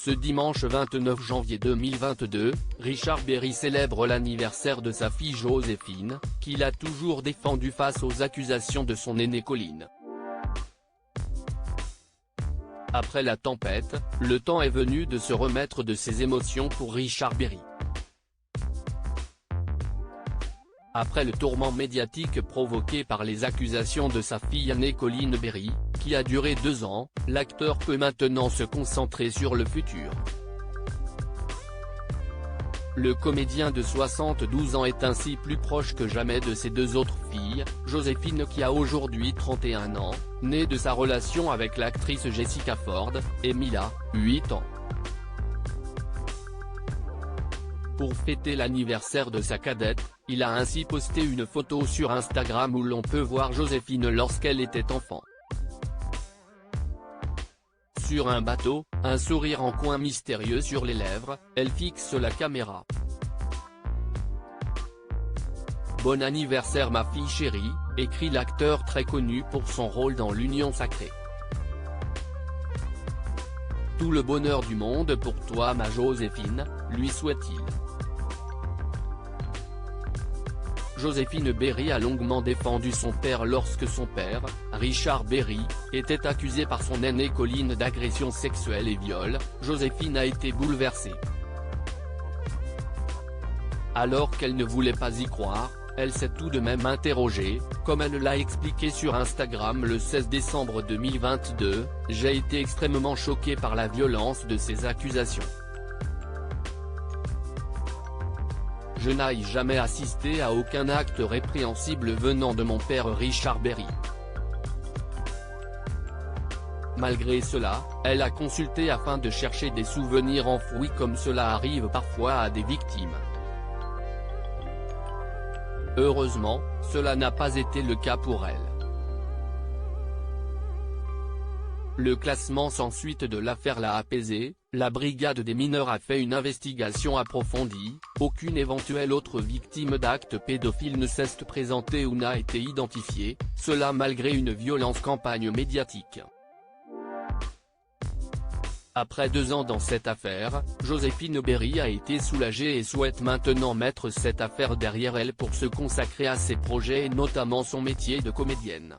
Ce dimanche 29 janvier 2022, Richard Berry célèbre l'anniversaire de sa fille Joséphine, qu'il a toujours défendue face aux accusations de son aînée Colline. Après la tempête, le temps est venu de se remettre de ses émotions pour Richard Berry. Après le tourment médiatique provoqué par les accusations de sa fille aînée Colline Berry, qui a duré 2 ans, l'acteur peut maintenant se concentrer sur le futur. Le comédien de 72 ans est ainsi plus proche que jamais de ses 2 autres filles, Joséphine qui a aujourd'hui 31 ans, née de sa relation avec l'actrice Jessica Ford, et Mila, 8 ans. Pour fêter l'anniversaire de sa cadette, il a ainsi posté une photo sur Instagram où l'on peut voir Joséphine lorsqu'elle était enfant. Sur un bateau, un sourire en coin mystérieux sur les lèvres, elle fixe la caméra. Bon anniversaire ma fille chérie, écrit l'acteur très connu pour son rôle dans l'Union sacrée. Tout le bonheur du monde pour toi ma Joséphine, lui souhaite-t-il. Joséphine Berry a longuement défendu son père lorsque son père, Richard Berry, était accusé par son aînée Colline d'agression sexuelle et viol. Joséphine a été bouleversée. Alors qu'elle ne voulait pas y croire, elle s'est tout de même interrogée, comme elle l'a expliqué sur Instagram le 16 décembre 2022, « J'ai été extrêmement choquée par la violence de ces accusations. Je n'ai jamais assisté à aucun acte répréhensible venant de mon père Richard Berry. Malgré cela, elle a consulté afin de chercher des souvenirs enfouis comme cela arrive parfois à des victimes. Heureusement, cela n'a pas été le cas pour elle. Le classement sans suite de l'affaire l'a apaisé, la brigade des mineurs a fait une investigation approfondie, aucune éventuelle autre victime d'actes pédophiles ne s'est présentée ou n'a été identifiée, cela malgré une violente campagne médiatique. Après 2 ans dans cette affaire, Joséphine Berry a été soulagée et souhaite maintenant mettre cette affaire derrière elle pour se consacrer à ses projets et notamment son métier de comédienne.